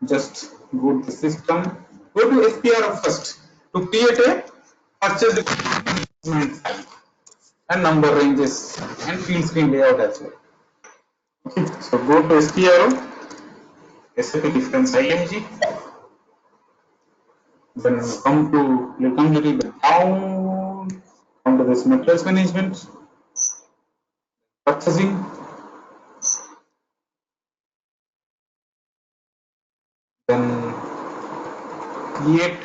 Just go to the system, go to SPR first to create a purchase requirement file and number ranges and field screen layout as well. Okay, so go to SPR, SAP difference IMG, then come to little bit down, come to this materials management, purchasing, then create,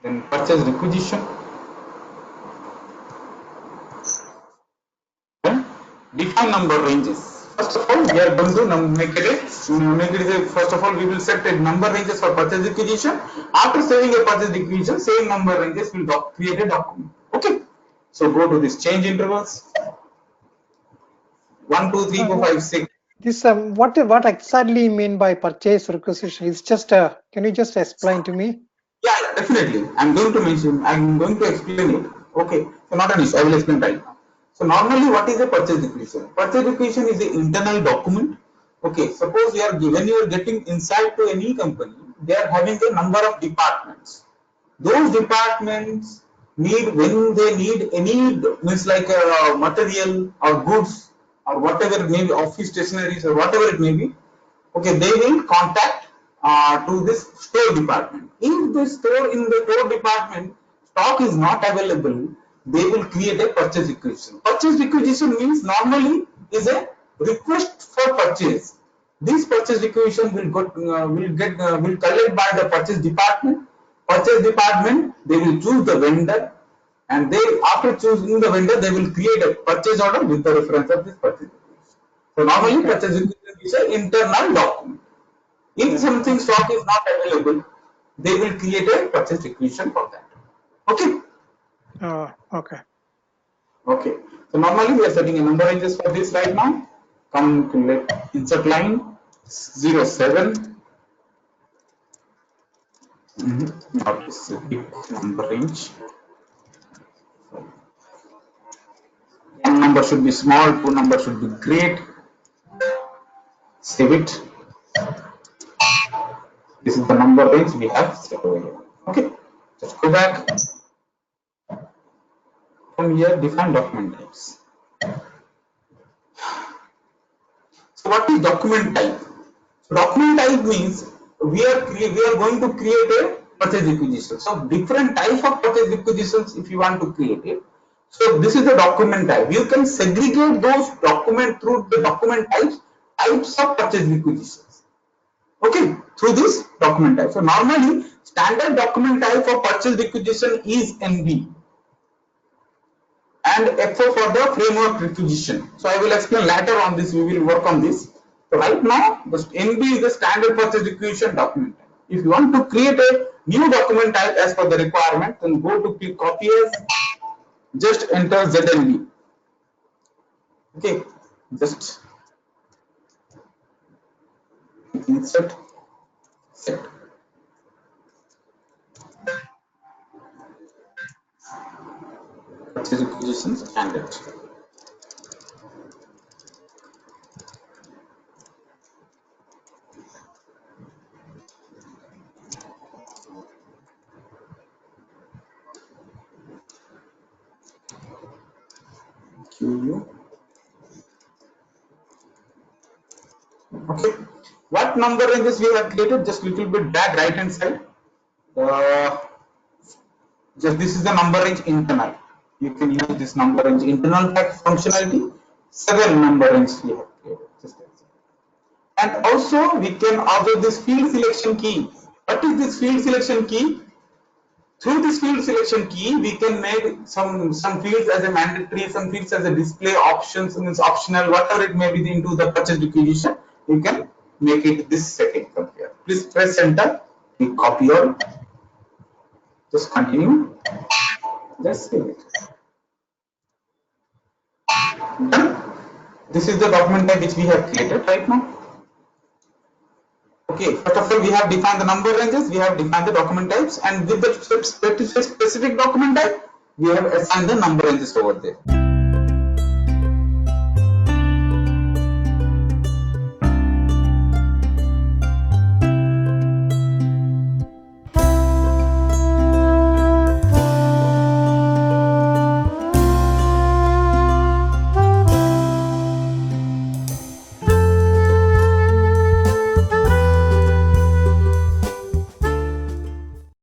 then purchase requisition, then define number ranges. First of all, we are going to make it a, first of all, we will set a number ranges for purchase requisition. After saving a purchase requisition, same number ranges will create a document. Okay. So go to this change intervals. 1, 2, 3, 4, 5, 6. This what exactly mean by purchase requisition? It's just can you just explain to me? Yeah, definitely. I'm going to explain it. Okay. So not an issue. I will explain right now. So normally, what is a purchase requisition? Purchase requisition is an internal document. Okay. Suppose you are getting inside to any company, they are having a number of departments. Those departments when they need any means like material or goods or whatever it may be, office stationaries or whatever it may be. Okay, they will contact to this store department. If the store department stock is not available, they will create a purchase requisition. Purchase requisition means normally is a request for purchase. This purchase requisition will collect by the purchase department. Purchase department, they will choose the vendor, and after choosing the vendor, they will create a purchase order with the reference of this purchase requisition. So normally purchase requisition is an internal document. If something stock is not available, they will create a purchase requisition for that. Okay. Okay. Okay. So normally we are setting a number ranges for this right now. Come to insert line 07. Not specific number range. One number should be small, two numbers should be great. Save it. This is the number range we have set over here. Okay. Just go back. From here, define document types. So what is document type? So document type means we are going to create a purchase requisition. So different types of purchase requisitions if you want to create it. So this is the document type. You can segregate those documents through the document types of purchase requisitions. Okay, through this document type. So normally standard document type for purchase requisition is NB and FO for the framework requisition. So I will explain later on this. We will work on this. So right now, the NB is the standard purchase requisition document type. If you want to create a new document type as per the requirement, then go to click copy as, just enter ZNB. Okay, just insert set. Purchase requisition standard. Okay, what number ranges we have created? Just little bit back right hand side. Just this is the number range internal. You can use this number range internal functionality. 7 number range we have created. Just and also we can observe this field selection key. What is this field selection key? Through this field selection key, we can make some fields as a mandatory, some fields as a display options, means optional, whatever it may be into the purchase requisition. You can make it this setting from here. Please press enter. We copy all. Just continue. Just save it. Done. This is the document type which we have created right now. Okay, first of all, we have defined the number ranges, we have defined the document types, and with the specific document type, we have assigned the number ranges over there.